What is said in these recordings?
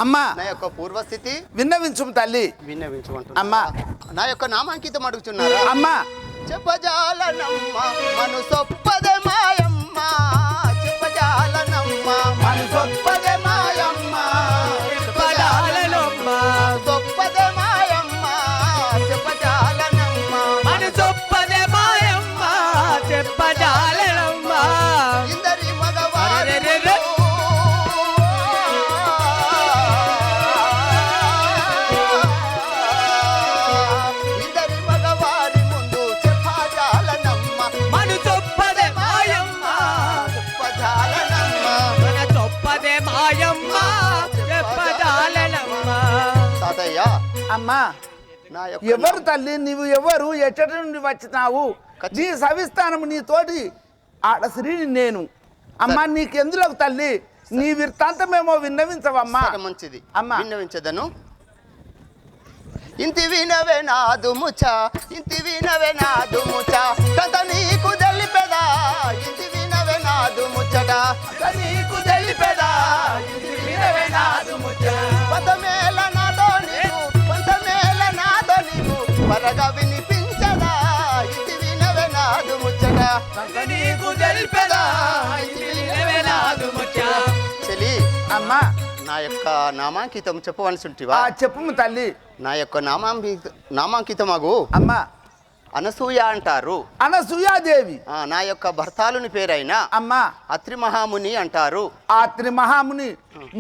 అమ్మా నా యొక్క పూర్వస్థితి విన్నవించుము తల్లి. విన్నవించమంటున్నా. అమ్మా నా యొక్క నామాంకితం అడుగుతున్నారా? అమ్మా చెప్పజాలనమ్మ మనసొప్పదే మాయమ్మ, చెప్పజాలనమ్మ మనసొప్పదే మాయమ్మ, చెప్పజాలనమ్మ సొప్పదే మాయమ్మ, చెప్పజాలనమ్మ మనసొప్పదే మాయమ్మ, చెప్పజాలనమ్మ. ఇందరి మగవారి ఇందరి మగవారి ముందు చెప్పజాలనమ్మ, మనసొప్పదే మాయమ్మ, చెప్పజాలనమ్మ. మనసొప్పదే మాయమ్మ, చెప్పజాలనమ్మ. తాతయ్య అమ్మా నా యొక్క ఎవరు తల్లి? నీవు ఎవరు? ఎచ్చటి నుండి వచ్చినావు? నీ సవిస్థానము నీ తోటి ఆడ శ్రీని నేను. అమ్మా నీకెందులకు తల్లి? నీ వృత్తాంతమేమో విన్నవించవమ్మా. సరే, మంచిది అమ్మా. విన్నవించదను. ఇంటి వినవే నాదు ముచ, ఇంటి వినవే నాదు ముచ, కథ నీకు తెలిపెదా, ఇంటి వినవే నాదు ముచ్చట, కథ నీకు తెలిపెదా, ఇంటి వినవే నాదు ముచ్చట. పదమేల నాదో నీకు, పంతమేల నాదో నీకు, పరగా వినిపించదా, ఇంటి వినవే నాదు ముచ్చట, కథ నీకు తెలిపెదా, ఇంటి వినవే నాదు ముచ్చట. చెలి అమ్మా నా యొక్క నామాంకితం చెప్పవలసి ఉంటివా? చెప్పుము తల్లి. నా యొక్క నామాంకితమగు అమ్మా అనసూయ అంటారు. అనసూయాదేవి. నా యొక్క భర్తాలుని పేరైన అమ్మా అత్రి మహాముని అంటారు. ఆత్రి మహాముని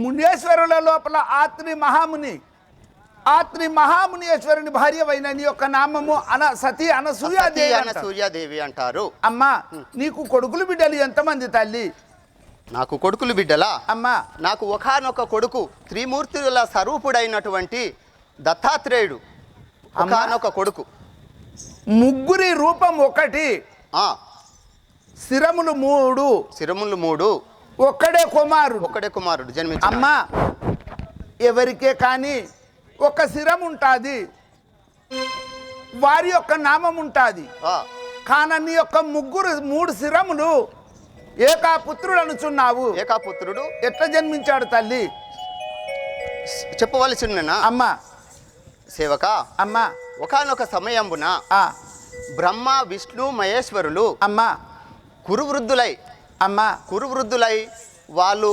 మునీశ్వరుల లోపల ఆత్రి మహాముని, ఆత్రి మహామునీశ్వరుని భార్యవైన నీ యొక్క నామము సతీ అనసూయాదేవి అంటారు. సూర్యాదేవి అంటారు. అమ్మా నీకు కొడుకులు బిడ్డలు ఎంతమంది తల్లి? నాకు కొడుకులు బిడ్డలా? అమ్మా నాకు ఒకానొక కొడుకు త్రిమూర్తుల స్వరూపుడైనటువంటి దత్తాత్రేయుడు ఒకానొక కొడుకు. ముగ్గురి రూపం ఒకటి, ఆ శిరములు మూడు, శిరములు మూడు, ఒక్కడే కుమారుడు. ఒక్కడే కుమారుడు జన్మించాడు. అమ్మా ఎవరికే కానీ ఒక శిరం ఉంటుంది, వారి యొక్క నామం ఉంటుంది. కాన నీ యొక్క మూడు శిరములు ఏకాపుత్రుడు అనుచున్నావు. ఏకాపుత్రుడు ఎట్లా జన్మించాడు తల్లి? చెప్పవలసిన అమ్మా సేవక, అమ్మా ఒకానొక సమయంబున ఆ, బ్రహ్మ విష్ణు మహేశ్వరులు అమ్మా కురువృద్ధులై అమ్మా వాళ్ళు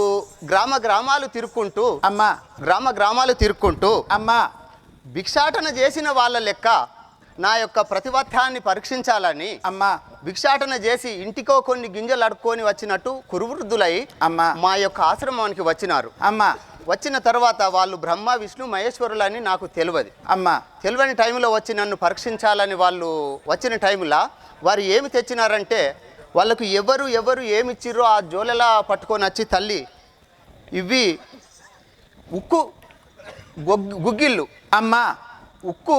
గ్రామాలు తిరుక్కుంటూ అమ్మా అమ్మా భిక్షాటన చేసిన వాళ్ళ లెక్క నా యొక్క ప్రతిపత్యాన్ని పరీక్షించాలని అమ్మా భిక్షాటన చేసి ఇంటికో కొన్ని గింజలు అడుక్కొని వచ్చినట్టు కురువృద్ధులై అమ్మా మా యొక్క ఆశ్రమానికి వచ్చినారు. అమ్మా వచ్చిన తర్వాత వాళ్ళు బ్రహ్మ విష్ణు మహేశ్వరులని నాకు తెలియదు. అమ్మా తెలియని టైంలో వచ్చి నన్ను పరీక్షించాలని వాళ్ళు వచ్చిన టైంలో వారు ఏమి తెచ్చినారంటే, వాళ్ళకు ఎవరు ఏమిచ్చిర్రో ఆ జోలెలా పట్టుకొని వచ్చి, తల్లి ఇవి ఉక్కు గుగ్గిళ్ళు, అమ్మా ఉక్కు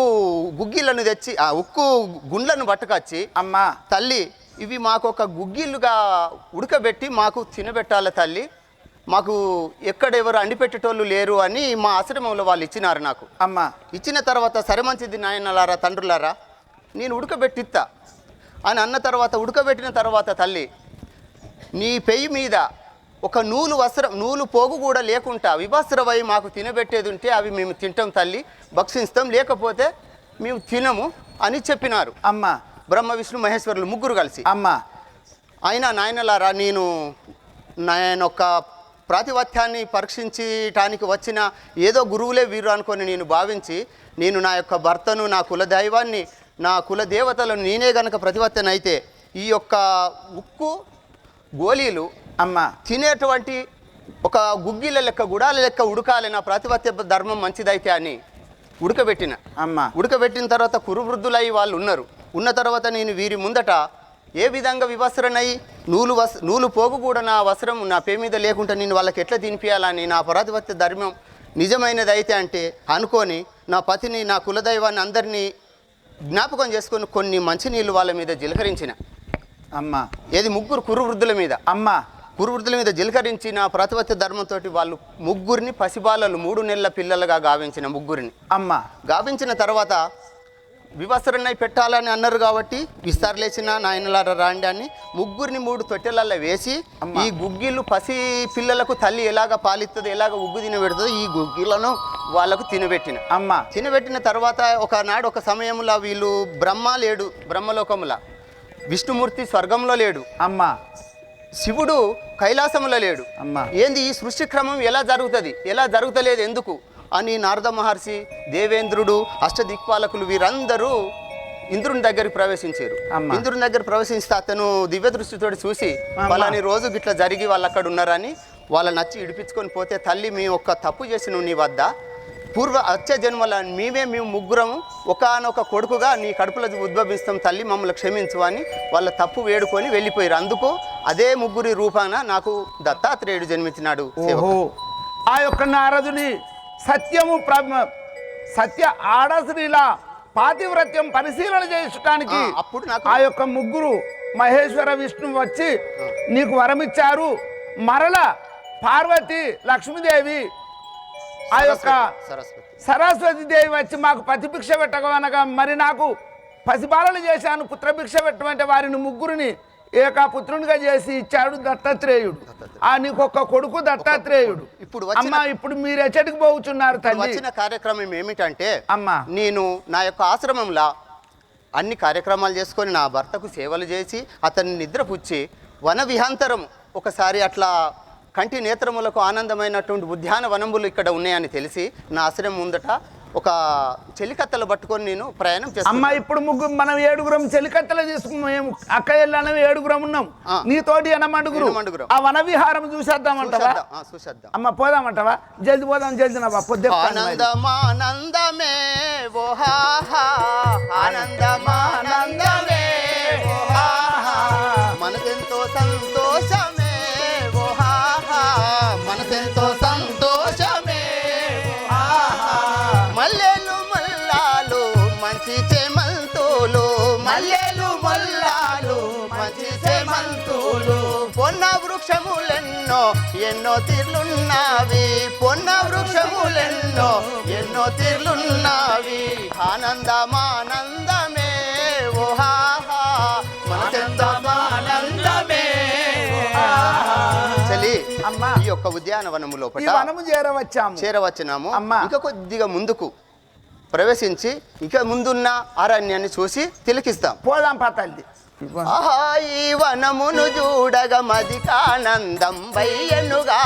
గుగ్గిళ్ళను తెచ్చి ఆ ఉక్కు గుండ్లను పట్టుకొచ్చి, అమ్మా తల్లి ఇవి మాకు ఒక గుగ్గిళ్ళుగా ఉడకబెట్టి మాకు తినబెట్టాలి తల్లి, మాకు ఎక్కడెవరు అండిపెట్టేటోళ్ళు లేరు అని మా ఆశ్రమంలో వాళ్ళు ఇచ్చినారు నాకు. అమ్మా ఇచ్చిన తర్వాత సరే మంచిది నాయనలారా తండ్రులారా నేను ఉడకబెట్టిస్తా అని అన్న తర్వాత, ఉడకబెట్టిన తర్వాత తల్లి నీ పెయ్యి మీద ఒక నూలు పోగు కూడా లేకుండా విభస్రవై మాకు తినబెట్టేది ఉంటే అవి మేము తింటాం తల్లి, భక్షిస్తాం, లేకపోతే మేము తినము అని చెప్పినారు. అమ్మా బ్రహ్మ విష్ణు మహేశ్వరులు ముగ్గురు కలిసి. అమ్మా అయినా నాయనలారా నాయనొక్క ప్రాతిపత్యాన్ని పరీక్షించటానికి వచ్చిన ఏదో గురువులే వీరు అనుకొని నేను భావించి, నేను నా యొక్క భర్తను, నా కులదైవాన్ని, నా కులదేవతలను నేనే గనక ప్రతిపత్తనైతే ఈ యొక్క ఉక్కు గోళీలు అమ్మా తినేటువంటి ఒక గుగ్గిల లెక్క గుడాల లెక్క ఉడకాలి, నా ప్రాతిపత్య ధర్మం మంచిదైతే అని ఉడకబెట్టిన. అమ్మా ఉడకబెట్టిన తర్వాత కురువృద్ధులై వాళ్ళు ఉన్న తర్వాత నేను వీరి ముందట ఏ విధంగా వివస్త్రనై నూలు పోగు కూడా నా వస్త్రం నా పే మీద లేకుండా నేను వాళ్ళకి ఎట్లా తినిపించాలని, నా ప్రాతిపత్య ధర్మం నిజమైనది అయితే అంటే అనుకొని నా పతిని, నా కులదైవాన్ని అందరినీ జ్ఞాపకం చేసుకొని కొన్ని మంచినీళ్ళు వాళ్ళ మీద జిలకరించిన. అమ్మా ఏది ముగ్గురు కురువృద్ధుల మీద, అమ్మా కురువృద్ధుల మీద జిలకరించి నా ప్రాతిపత్య ధర్మంతో వాళ్ళు ముగ్గురిని పసిబాలలు 3 నెలల పిల్లలుగా గావించిన ముగ్గురిని. అమ్మా గావించిన తర్వాత వివసరణై పెట్టాలని అన్నారు కాబట్టి విస్తారలేసిన నాయనలార రాండి అని ముగ్గురిని 3 తొట్టెలల్లో వేసి ఈ గుగ్గిళ్ళు పసి పిల్లలకు తల్లి ఎలాగ పాలిస్తుందో ఎలాగ ఉగ్గు తినబెడుతుందో ఈ గుగ్గిలను వాళ్ళకు తినబెట్టిన తర్వాత ఒకనాడు ఒక సమయంలో వీళ్ళు బ్రహ్మ లేడు బ్రహ్మలోకముల, విష్ణుమూర్తి స్వర్గంలో లేడు, శివుడు కైలాసములో లేడు. ఏంది ఈ సృష్టి క్రమం ఎలా జరుగుతుంది, ఎలా జరుగుతలేదు ఎందుకు అని నారద మహర్షి, దేవేంద్రుడు, అష్టదిక్పాలకులు వీరందరూ ఇంద్రుని దగ్గరికి ప్రవేశించారు. ఇంద్రుని దగ్గర ప్రవేశిస్తే అతను దివ్య దృష్టితో చూసి వాళ్ళని రోజు గిట్లా జరిగి వాళ్ళు అక్కడ ఉన్నారని వాళ్ళ నచ్చి ఇడిపించుకొని పోతే, తల్లి మీ ఒక్క తప్పు చేసిన నీ వద్ద వచ్చే జన్మల మేము ముగ్గురము ఒకానొక కొడుకుగా నీ కడుపులో ఉద్భవిస్తాం తల్లి, మమ్మల్ని క్షమించు అని వాళ్ళ తప్పు వేడుకొని వెళ్ళిపోయారు. అందుకు అదే ముగ్గురి రూపాన నాకు దత్తాత్రేయుడు జన్మించినాడు. ఆ యొక్క నారదుని సత్య ఆడశ్రీల పాతివ్రత్యం పరిశీలన చేయడానికి అప్పుడు ఆ యొక్క ముగ్గురు మహేశ్వర విష్ణు వచ్చి నీకు వరమిచ్చారు. మరల పార్వతి, లక్ష్మీదేవి, ఆ యొక్క సరస్వతి దేవి వచ్చి మాకు పతిభిక్ష పెట్టగనగా మరి నాకు పసిపాలన చేశాను, పుత్రభిక్ష పెట్టమంటే వారిని ముగ్గురిని ఏకాపుత్రునిగా చేసి ఇచ్చాడు దత్తాత్రేయుడు. నీకు ఒక్క కొడుకు దత్తాత్రేయుడు. ఇప్పుడు మీరు ఎచ్చటికి పోతున్నారు తల్లి? వచ్చిన కార్యక్రమం ఏమిటంటే నేను నా యొక్క ఆశ్రమంలో అన్ని కార్యక్రమాలు చేసుకొని నా భర్తకు సేవలు చేసి అతన్ని నిద్రపుచ్చి వన విహాంతరం ఒకసారి అట్లా కంటి నేత్రములకు ఆనందమైనటువంటి ఉద్యానవనములు ఇక్కడ ఉన్నాయని తెలిసి నా ఆశ్రమం ముందట ఒక చెలికత్తలు పట్టుకొని నేను ప్రయాణం చేస్తాను. ఇప్పుడు మనం 7గురం చెలికత్తలు తీసుకున్నాం. మేము అక్క వెళ్ళాను 7గురం ఉన్నాం. నీతోటి ఎనమండుగురు ఆ వన విహారం చూసేద్దామంటావా? చూసేద్దాం అమ్మ, పోదామంటావా? జల్ది పోదాం, జల్ది నా పొద్దు. ఆనందమానందమే ఆనందమానందమే మనకెంతో సంతోషమే మనకెంతో సంతోషమే మల్లెలు మల్లాలు మంచి చేమంతులు మల్లెలు మల్లాలు మంచి చేమంతులు పొన్న వృక్షములెన్నో ఎన్నో తీర్లున్నావి పొన్న వృక్షములెన్నో ఎన్నో తీర్లున్నావి ఆనందమానందమే ఓహాహా మనకెంతో ఆనందమే. ఈ యొక్క ఉద్యానవనము లోపల చేరవచ్చునాము. ఇంకా కొద్దిగా ముందుకు ప్రవేశించి ఇక ముందున్న అరణ్యాన్ని చూసి తిలకిస్తాం. పోదాం పతల్లి. ఈ వనమును చూడగా మదికానందం బయ్యనుగా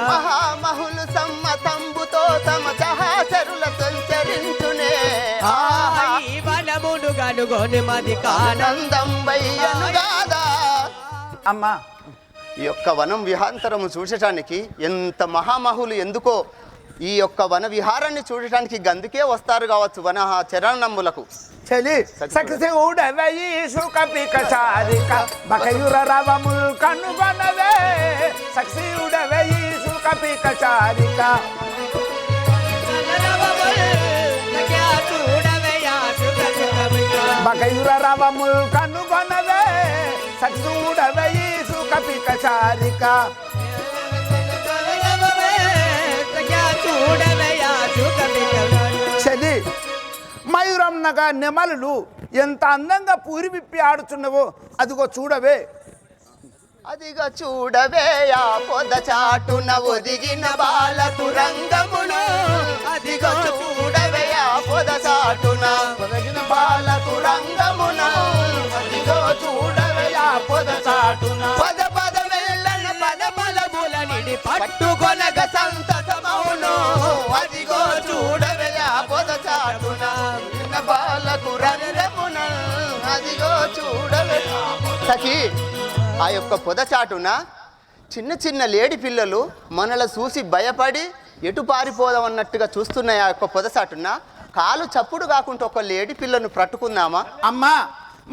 మహామహులు సమ్మతంబుతో తమ సహచరుల సంచరించునే ఆనందం బయ్యనుగాదా. అమ్మా, ఈ యొక్క వనం విహాంతరము చూడటానికి ఎంత మహామహులు ఎందుకో ఈ యొక్క వన విహారాన్ని చూడటానికి గందుకే వస్తారు కావచ్చు వన చరణములకు. చలి సక్సెస్ ఊడవయి సుకపిక చారిక బకయుర రవముల్ కనుగొనవే సక్సెస్ ఊడవయి సుకపిక చారిక బకయుర రవముల్ కనుగొనవే సక్సెస్ ఊడవయి సుకపిక చారిక చలి మయూరన్నగా నెమలులు ఎంత అందంగా పూరి విప్పి ఆడుచున్నవో అదిగో చూడవే. అదిగో చూడవే ఆ పొద చాటున ఒదిగిన బాలకు రంగమును అదిగో చూడవే ఆ పొద చాటున ఒదిగిన బాలకు రంగమును అదిగో చూడవే ఆ పొద చాటున పద పద వెళ్ళన పద పలబుల నిడి పట్టుకొనగ సంతతమౌను అదిగో చూడవే ఆ పొద చాటున బాలకు రంగమున అదిగో చూడవే. సఖీ, ఆ యొక్క పొదచాటున చిన్న చిన్న లేడి పిల్లలు మనల చూసి భయపడి ఎటు పారిపోదాం అన్నట్టుగా చూస్తున్నాయి. ఆ యొక్క పొదచాటున కాలు చప్పుడు కాకుండా ఒక లేడి పిల్లను పట్టుకుందామా? అమ్మా,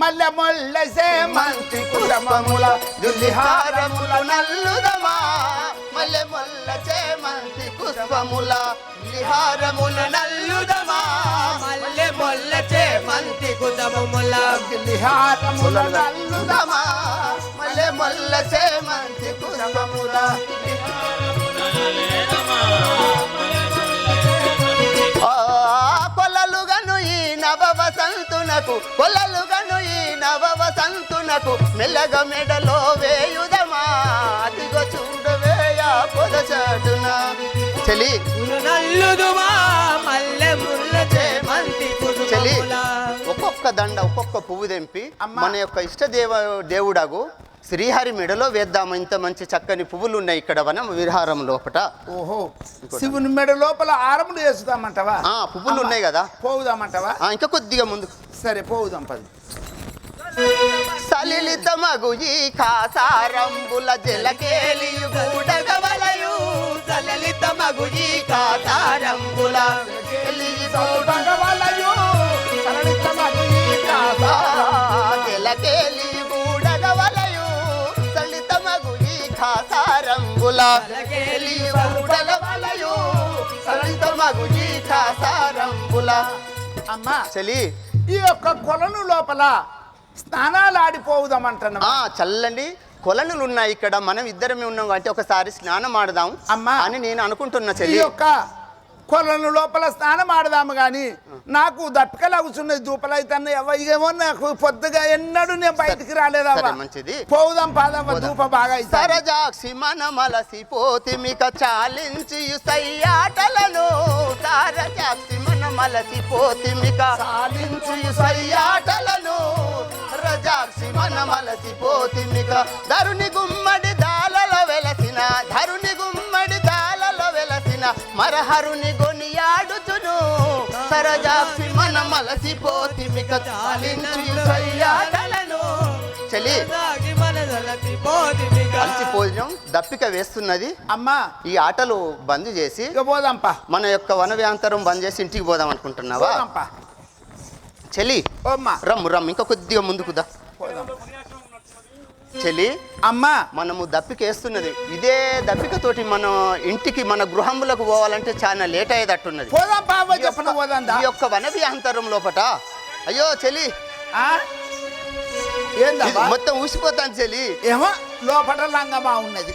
మల్లె మొల్లసే మంచి కుటుంబముల దుల్లిహారముల నల్లుదమా మల్లె మొల్లసే మంచి పుష్పముల లిహారముల నల్లుదమా మల్లె మొల్లసే మంచి కుటుంబముల లిహారముల నల్లుదమా మల్లె మొల్లసే మంచి పుష్పముల వసంతునకు కొలలుగను ఈ నవ వసంతునకు మెల్లగా మెడలో వేయుదమా అదిగో చూడవేయ పొదచాటున చెలి నల్లుదుమా మల్లె ముల్ల చేమంతి చెలి కుసుమముల ఒక్కొక్క దండ ఒక్కొక్క పువ్వు తెంపి అమ్మా. మన యొక్క దేవుడాగు శ్రీహరి మెడలో వేద్దాము. ఇంత మంచి చక్కని పువ్వులు ఉన్నాయి ఇక్కడ వనం విహారం లోపట. ఓహో శివుని మెడ లోపల ఆరములు వేసుదామంటావా? పువ్వులు ఉన్నాయి కదా, పోవుదామంటావా? ఇంకా కొద్దిగా ముందుకు. సరే పోవుదాం పది. సలిలిత మగు ఈ కాసారంబుల జలకేలియు గూడగవలయు సలలిత మగుజీ కాతారంబుల జలకేలియు గూడగవలయు సలిత మగు ఈ కాసారంబుల జలకేలియు గూడగవలయు సలిత మగు ఈ కాసారంబుల. అమ్మా చలి ఈ యొక్క కొలను లోపల స్నానాలు ఆడిపోవుదామంటున్నా. చల్లండి కొలనులు ఉన్నాయి ఇక్కడ, మనం ఇద్దరమే ఉన్నాం అంటే ఒకసారి స్నానం ఆడదాం అమ్మా అని నేను అనుకుంటున్నా ఈ చెల్లి. యొక్క కొలను లోపల స్నానం ఆడదాము గాని నాకు దట్టకలు అవుతున్నది దూపలైతే ఏమో నాకు పొద్దుగా ఎన్నడూ నేను బయటికి రాలేదవ్వ. సరే, మంచిది. పోవుదాం పాదమ్మ ధూప బాగా అవుతుంది. సరజాక్షి మనమలసి పోతిమిక చాలించి సయ్యాటలను సరజాక్షి మనమలసి పోతిమిక చాలించి సయ్యాటలను రజాక్షి మనమలసి పోతిమిక ధరుని గుమ్మడి దాలలో వెలసిన ధరుని గుమ్మడి దాలలో వెలసిన మరహరుని గొనియాడుచును సరజాక్షి మనమలసి పోతిమిక చాలించి సయ్యాటలను. చలి అలసిపోయినాం, దప్పిక వేస్తున్నది అమ్మా ఈ ఆటలు బంద్ చేసి ఇక పోదాంపా మన యొక్క వనవ్యాంతరం బంద్ చేసి ఇంటికి పోదాం అనుకుంటున్నావా పోదాంపా. చెలి? ఓమ్మా రమ్ము రమ్ము ఇంకా కొద్దిగా ముందుకుదా పోదాం. చెలి అమ్మా మనము దప్పిక వేస్తున్నది, ఇదే దప్పికతోటి మనం ఇంటికి మన గృహములకు పోవాలంటే చాలా లేట్ అయ్యేటట్టున్నది. పోదాం పాప చెప్పిన పోదాం దా. ఈ యొక్క వనవ్యాంతరం లోపట అయ్యో చెలి ఆ? ఏందమ్మా? ఇది మొత్తం ఊసిపోతాను చెలి. ఏమో లోపల లంగమా ఉన్నది.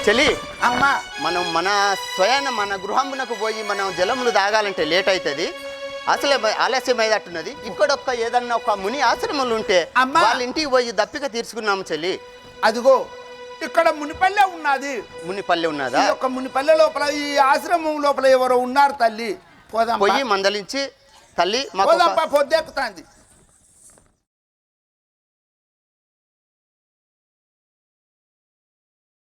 చెలి అమ్మా మనం మన స్వయాన మన గృహమునకు పోయి మనం జలములు తాగాలంటే లేట్ అవుతుంది, అసలే ఆలస్యం అయ్యేటట్టున్నది. ఇక్కడ ఏదన్నా ఒక ముని ఆశ్రమాలు ఉంటే అమ్మా. వాళ్ళ ఇంటికి పోయి దప్పిక తీర్చుకున్నాము చెల్లి. అదిగో ఇక్కడ మునిపల్లె ఉన్నది. మునిపల్లె ఉన్నదా? ఈ యొక్క మునిపల్లె లోపల ఈ ఆశ్రమం లోపల ఎవరో ఉన్నారు తల్లి. పోదాం పోయి మందలించి తల్లి మాకు పోదాంపా పొద్దెక్కుతాంది.